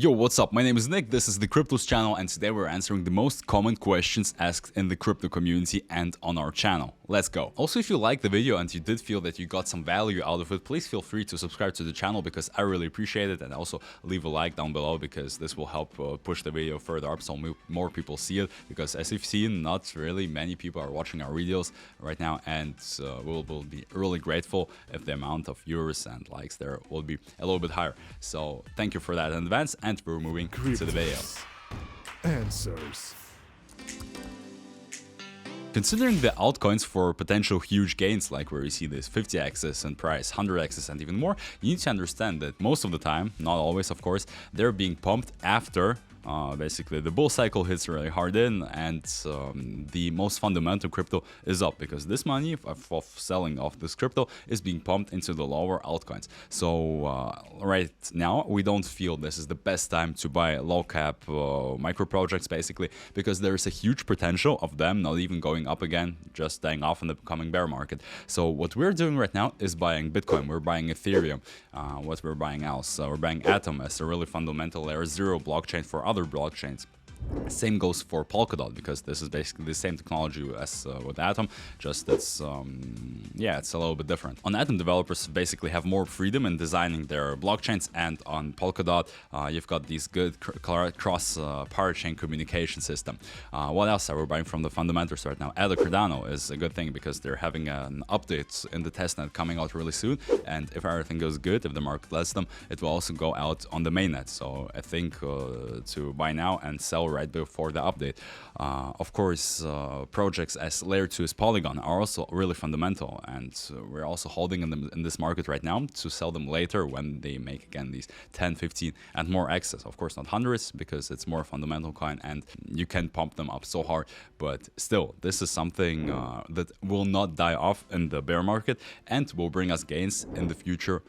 Yo, what's up? My name is Nick, this is the CRYPTUS channel, and today we're answering the most common questions asked in the crypto community and on our channel. Let's go. Also, if you liked the video and you did feel that you got some value out of it, please feel free to subscribe to the channel because I really appreciate it, and also leave a like down below because this will help push the video further up so more people see it, because as you've seen, not really many people are watching our videos right now, and we'll be really grateful if the amount of viewers and likes there will be a little bit higher. So thank you for that in advance. And we're moving to the video. Answers. Considering the altcoins for potential huge gains, like where you see this 50x in price, 100x and even more, you need to understand that most of the time, not always of course, they're being pumped after basically the bull cycle hits really hard in, and the most fundamental crypto is up, because this money of selling off this crypto is being pumped into the lower altcoins. So right now we don't feel this is the best time to buy low cap micro projects, basically because there is a huge potential of them not even going up again, just dying off in the coming bear market. So what we're doing right now is buying Bitcoin, we're buying Ethereum. What we're buying else, we're buying Atom as a really fundamental layer 0 blockchain for other blockchains. Same goes for Polkadot, because this is basically the same technology as with Atom, just it's yeah, it's a little bit different. On Atom, developers basically have more freedom in designing their blockchains, and on Polkadot you've got these good cross parachain communication system. What else are we buying from the fundamentals right now? Cardano is a good thing because they're having an update in the testnet coming out really soon, and if everything goes good, if the market lets them, it will also go out on the mainnet. So I think to buy now and sell right before the update. Of course, projects as layer 2 is Polygon are also really fundamental, and we're also holding them in this market right now to sell them later when they make again these 10, 15 and more X's. Of course not hundreds, because it's more fundamental coin and you can pump them up so hard, but still this is something that will not die off in the bear market and will bring us gains in the future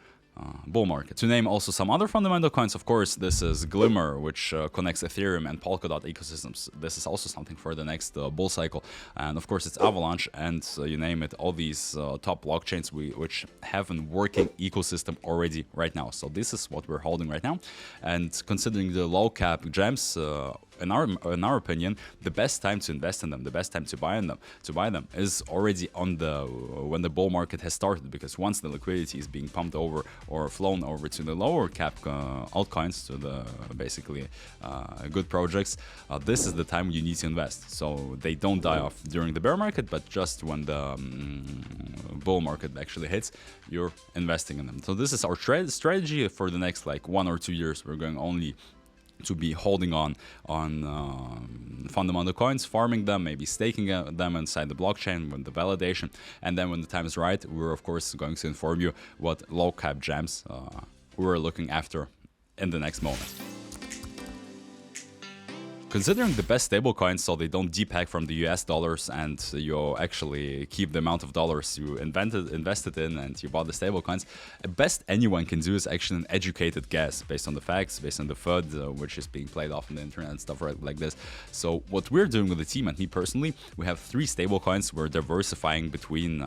bull market. To name also some other fundamental coins, of course, this is Glimmer, which connects Ethereum and Polkadot ecosystems. This is also something for the next bull cycle. And of course, it's Avalanche, and you name it, all these top blockchains which have a working ecosystem already right now. So this is what we're holding right now. And considering the low cap gems, in our opinion, the best time to invest in them, the best time to buy them is already on when the bull market has started, because once the liquidity is being pumped over or flown over to the lower cap altcoins, to the basically good projects, this is the time you need to invest. So they don't die off during the bear market, but just when the bull market actually hits, you're investing in them. So this is our strategy for the next like 1 or 2 years. We're going only to be holding on fundamental coins, farming them, maybe staking them inside the blockchain with the validation, and then when the time is right, we're of course going to inform you what low cap gems we're looking after in the next moment. Considering the best stablecoins so they don't depeg from the US dollars and you actually keep the amount of dollars you invested in and you bought the stablecoins, best anyone can do is actually an educated guess based on the facts, based on the FUD, which is being played off on the internet and stuff like this. So what we're doing with the team and me personally, we have 3 stablecoins we're diversifying between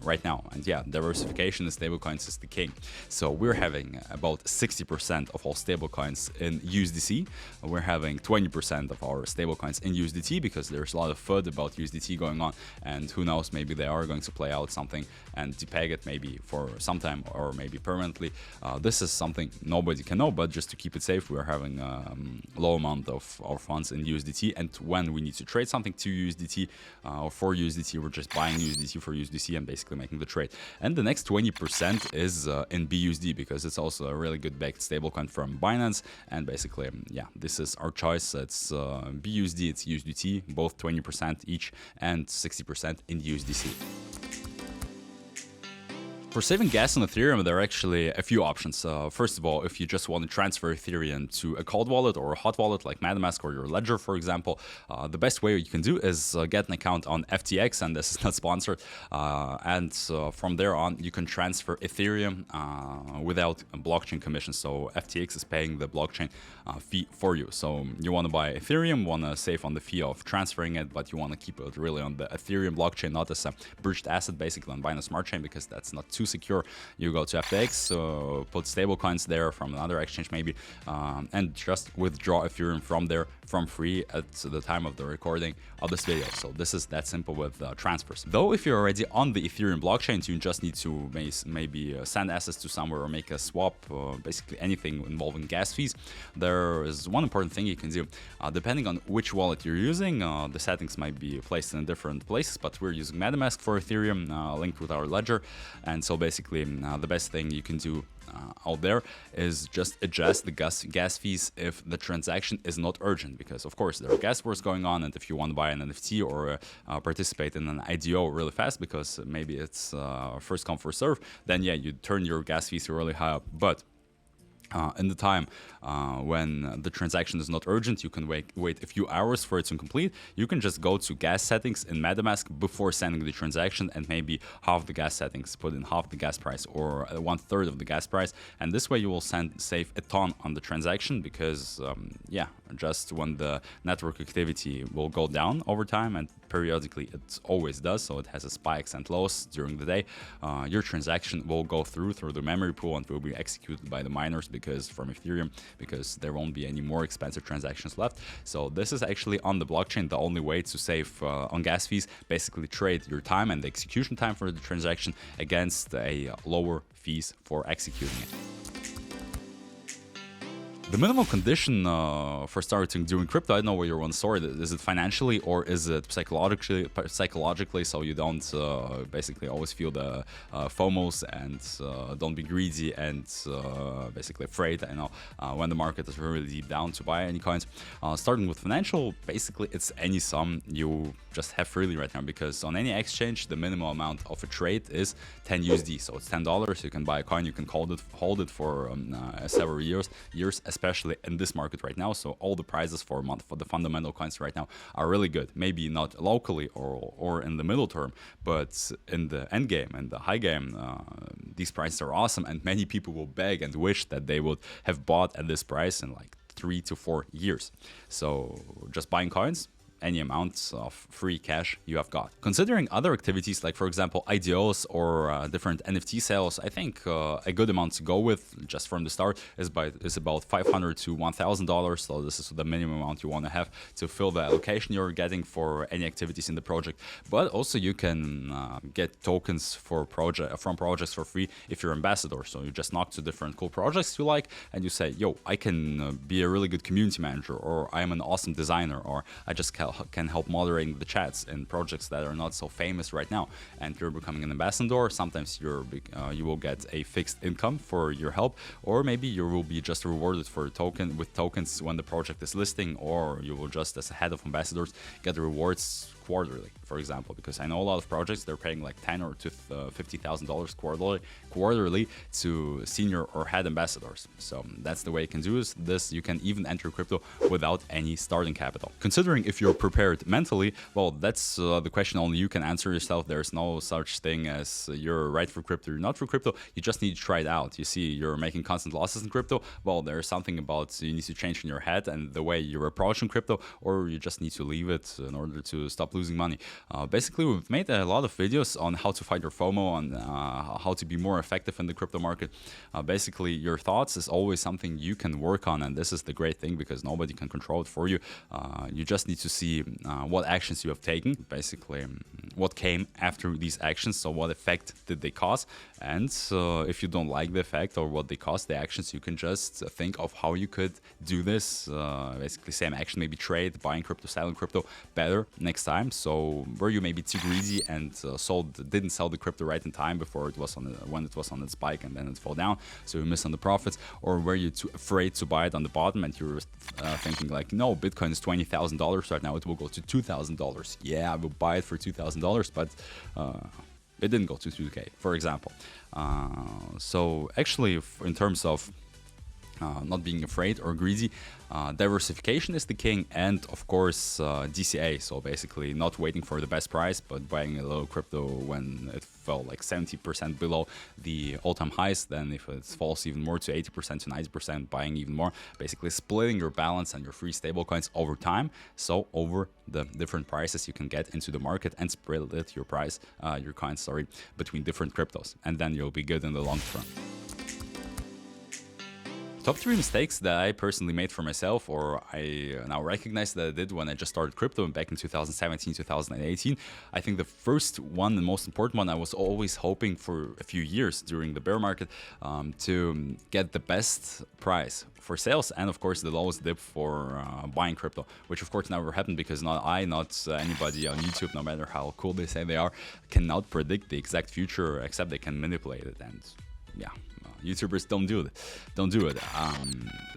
right now. And yeah, diversification in stablecoins is the king. So we're having about 60% of all stablecoins in USDC. We're having 20% of our stablecoins in USDT, because there's a lot of FUD about USDT going on, and who knows, maybe they are going to play out something and depeg it maybe for some time or maybe permanently. This is something nobody can know, but just to keep it safe, we're having a low amount of our funds in USDT, and when we need to trade something to USDT or for USDT, we're just buying USDT for USDC and basically making the trade. And the next 20% is in BUSD, because it's also a really good backed stablecoin from Binance, and basically yeah, this is our choice. It's BUSD, it's USDT, both 20% each, and 60% in USDC. For saving gas on Ethereum, there are actually a few options. First of all, if you just want to transfer Ethereum to a cold wallet or a hot wallet like MetaMask or your Ledger, for example, the best way you can do is get an account on FTX, and this is not sponsored. From there on, you can transfer Ethereum without a blockchain commission. So FTX is paying the blockchain fee for you. So you want to buy Ethereum, want to save on the fee of transferring it, but you want to keep it really on the Ethereum blockchain, not as a bridged asset, basically on Binance Smart Chain, because that's not too too secure, you go to FTX, put stablecoins there from another exchange maybe, and just withdraw Ethereum from there from free at the time of the recording of this video. So this is that simple with transfers. Though if you're already on the Ethereum blockchain, you just need to maybe send assets to somewhere or make a swap, basically anything involving gas fees. There is one important thing you can do. Depending on which wallet you're using, the settings might be placed in different places, but we're using MetaMask for Ethereum, linked with our ledger. And so basically the best thing you can do out there is just adjust the gas fees if the transaction is not urgent, because of course there are gas wars going on, and if you want to buy an NFT or participate in an IDO really fast because maybe it's first come first serve, then yeah, you turn your gas fees really high up. But in the time when the transaction is not urgent, you can wait a few hours for it to complete. You can just go to gas settings in MetaMask before sending the transaction, and maybe half the gas settings, put in half the gas price or 1/3 of the gas price, and this way you will save a ton on the transaction, because yeah, just when the network activity will go down over time, and periodically it always does, so it has a spikes and lows during the day, your transaction will go through the memory pool and will be executed by the miners, because from Ethereum, because there won't be any more expensive transactions left. So this is actually on the blockchain the only way to save on gas fees. Basically trade your time and the execution time for the transaction against a lower fees for executing it. The minimal condition for starting doing crypto, I don't know where you want to store it. Is it financially or is it psychologically, so you don't basically always feel the FOMOs and don't be greedy and basically afraid, when the market is really deep down to buy any coins. Starting with financial, basically it's any sum you just have freely right now, because on any exchange the minimum amount of a trade is 10 USD, so it's $10. You can buy a coin, you can hold it for several years, especially in this market right now. So all the prices for the fundamental coins right now are really good. Maybe not locally or in the middle term, but in the end game and the high game, these prices are awesome, and many people will beg and wish that they would have bought at this price in like 3 to 4 years. So just buying coins, any amount of free cash you have got. Considering other activities, like for example IDOs or different NFT sales, I think a good amount to go with just from the start is about $500 to $1,000. So this is the minimum amount you want to have to fill the allocation you're getting for any activities in the project. But also you can get tokens from projects for free if you're ambassador. So you just knock to different cool projects you like and you say, yo, I can be a really good community manager, or I am an awesome designer, or I just can help moderating the chats in projects that are not so famous right now, and you're becoming an ambassador. Sometimes you will get a fixed income for your help, or maybe you will be just rewarded for tokens when the project is listing, or you will just, as a head of ambassadors, get the rewards quarterly, for example, because I know a lot of projects, they're paying like $10,000 or to $50,000 quarterly to senior or head ambassadors. So that's the way you can do this. You can even enter crypto without any starting capital. Considering if you're prepared mentally, well, that's the question only you can answer yourself. There's no such thing as you're right for crypto, you're not for crypto. You just need to try it out. You see, you're making constant losses in crypto. Well, there's something about you need to change in your head and the way you're approaching crypto, or you just need to leave it in order to stop losing money. Basically, we've made a lot of videos on how to fight your FOMO, on how to be more effective in the crypto market. Basically, your thoughts is always something you can work on, and this is the great thing because nobody can control it for you. You just need to see what actions you have taken, basically what came after these actions, so what effect did they cause, and if you don't like the effect or what they caused, the actions, you can just think of how you could do this, basically same action, maybe trade, buying crypto, selling crypto better next time. So were you maybe too greedy and didn't sell the crypto right in time before it was when it was on its spike and then it fell down, so you missed on the profits? Or were you too afraid to buy it on the bottom and you were thinking like, no, Bitcoin is $20,000 right now, it will go to $2,000. Yeah, I will buy it for $2,000, but it didn't go to 2K, for example. So actually, in terms of not being afraid or greedy. Diversification is the king, and of course DCA, so basically not waiting for the best price but buying a little crypto when it fell like 70% below the all-time highs. Then if it falls even more to 80% to 90%, buying even more, basically splitting your balance and your free stablecoins over time, so over the different prices you can get into the market, and split your price, your coins, sorry, between different cryptos, and then you'll be good in the long term. Top 3 mistakes that I personally made for myself, or I now recognize that I did when I just started crypto back in 2017, 2018. I think the first one, the most important one, I was always hoping for a few years during the bear market to get the best price for sales, and of course the lowest dip for buying crypto, which of course never happened, because not anybody on YouTube, no matter how cool they say they are, cannot predict the exact future, except they can manipulate it. And yeah, YouTubers don't do it.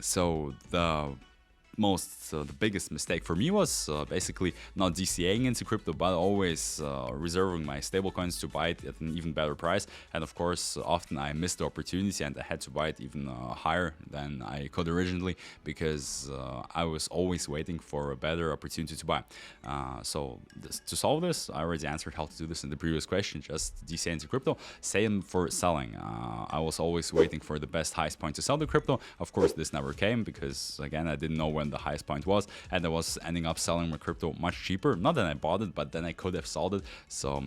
So the biggest mistake for me was basically not DCAing into crypto, but always reserving my stablecoins to buy it at an even better price. And of course, often I missed the opportunity and I had to buy it even higher than I could originally, because I was always waiting for a better opportunity to buy. So to solve this, I already answered how to do this in the previous question, just DCA into crypto. Same for selling. I was always waiting for the best highest point to sell the crypto. Of course, this never came, because again, I didn't know when the highest point was, and I was ending up selling my crypto much cheaper. Not that I bought it, but then I could have sold it. So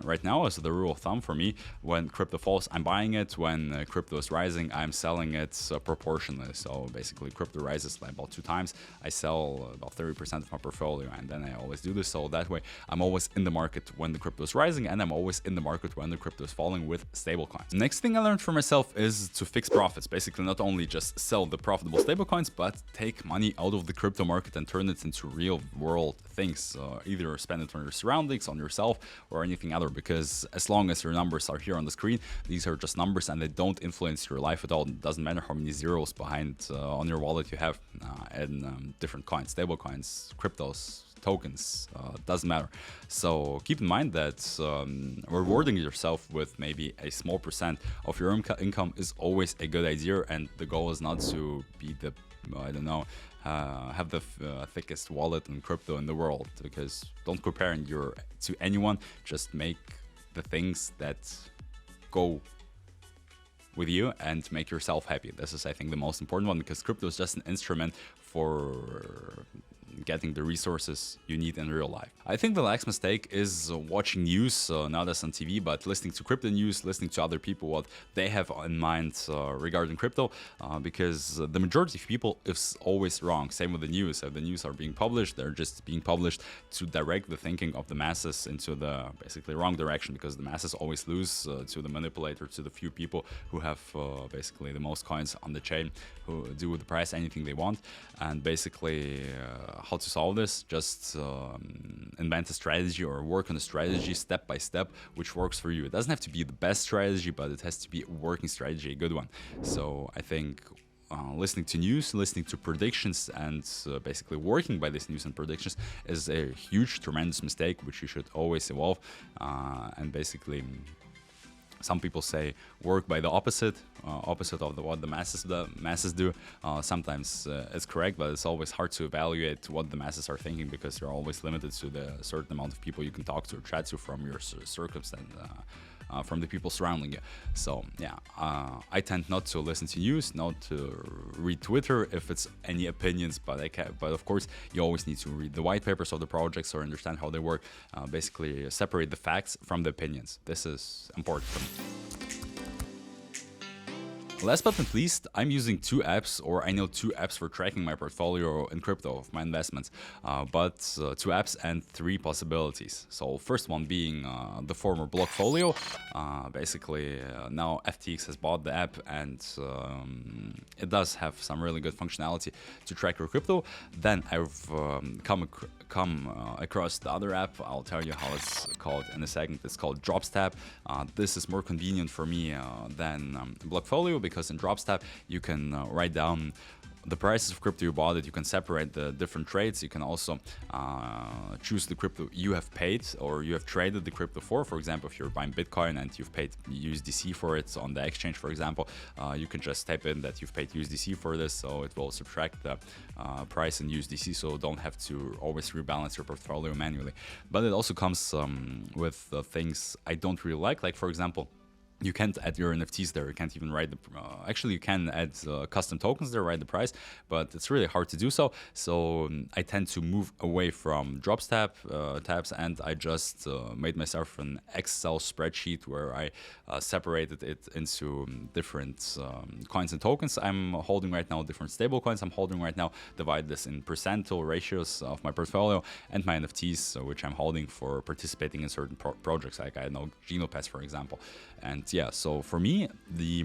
right now, as the rule of thumb for me, when crypto falls, I'm buying it. When crypto is rising, I'm selling it proportionally. So basically, crypto rises like about 2 times, I sell about 30% of my portfolio, and then I always do this. So that way, I'm always in the market when the crypto is rising, and I'm always in the market when the crypto is falling with stablecoins. Next thing I learned for myself is to fix profits. Basically, not only just sell the profitable stablecoins, but take money out of the crypto market and turn it into real world things. Either spend it on your surroundings, on yourself, or anything other, because as long as your numbers are here on the screen, these are just numbers and they don't influence your life at all. It doesn't matter how many zeros behind on your wallet you have in different coins, stable coins, cryptos, tokens, doesn't matter. So keep in mind that rewarding yourself with maybe a small percent of your income is always a good idea, and the goal is not to be the, I don't know, have the thickest wallet in crypto in the world, because don't compare to anyone. Just make the things that go with you and make yourself happy. This is, I think, the most important one, because crypto is just an instrument for getting the resources you need in real life. I think the next mistake is watching news, not as on TV, but listening to crypto news, listening to other people, what they have in mind regarding crypto, because the majority of people is always wrong. Same with the news. If the news are being published, they're just being published to direct the thinking of the masses into the basically wrong direction, because the masses always lose to the manipulator, to the few people who have basically the most coins on the chain, who do with the price anything they want. And basically how to solve this, just invent a strategy or work on a strategy step by step which works for you. It doesn't have to be the best strategy, but it has to be a working strategy, a good one. So I think listening to news, listening to predictions, and basically working by this news and predictions is a huge, tremendous mistake which you should always evolve. And basically, some people say work by the opposite of what the masses do. Sometimes it's correct, but it's always hard to evaluate what the masses are thinking, because you're always limited to the certain amount of people you can talk to or chat to from your circumstance, from the people surrounding you. So yeah, I tend not to listen to news, not to read Twitter if it's any opinions, but of course you always need to read the white papers of the projects or understand how they work. Basically separate the facts from the opinions. This is important for me. Last but not least, I'm using 2 apps, or I know 2 apps for tracking my portfolio in crypto of my investments, but 2 apps and 3 possibilities. So first one being the former Blockfolio. Basically, now FTX has bought the app, and it does have some really good functionality to track your crypto. Then I've come across the other app. I'll tell you how it's called in a second. It's called Dropstab. This is more convenient for me than Blockfolio, because in Dropstab you can write down the prices of crypto you bought it, you can separate the different trades. You can also choose the crypto you have paid or you have traded the crypto for. For example, if you're buying Bitcoin and you've paid USDC for it on the exchange, for example, you can just type in that you've paid USDC for this, so it will subtract the price in USDC, so don't have to always rebalance your portfolio manually. But it also comes with things I don't really like for example, you can't add your NFTs there. You can't even write the. Actually, you can add custom tokens there, write the price, but it's really hard to do so. So I tend to move away from drops tabs, and I just made myself an Excel spreadsheet where I separated it into different coins and tokens I'm holding right now, different stable coins I'm holding right now, divide this in percentile ratios of my portfolio, and my NFTs, which I'm holding for participating in certain projects, like I know Genopass, for example. And yeah, so for me, the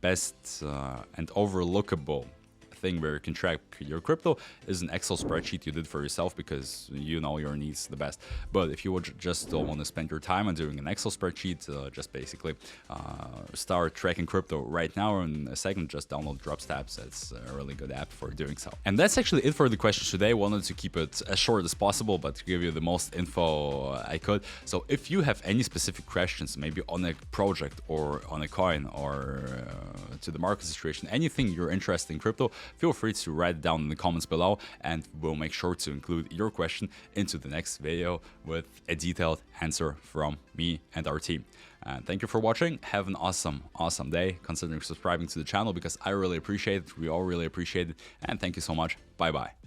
best and overlookable thing where you can track your crypto is an Excel spreadsheet you did for yourself because you know your needs the best. But if you would just don't want to spend your time on doing an Excel spreadsheet, just basically start tracking crypto right now. In a second, just download Dropstabs. It's a really good app for doing so. And that's actually it for the questions today. I wanted to keep it as short as possible, but to give you the most info I could. So if you have any specific questions, maybe on a project or on a coin or to the market situation, anything you're interested in crypto, feel free to write it down in the comments below, and we'll make sure to include your question into the next video with a detailed answer from me and our team. And thank you for watching. Have an awesome day. Consider subscribing to the channel because I really appreciate it. We all really appreciate it. And thank you so much. Bye bye.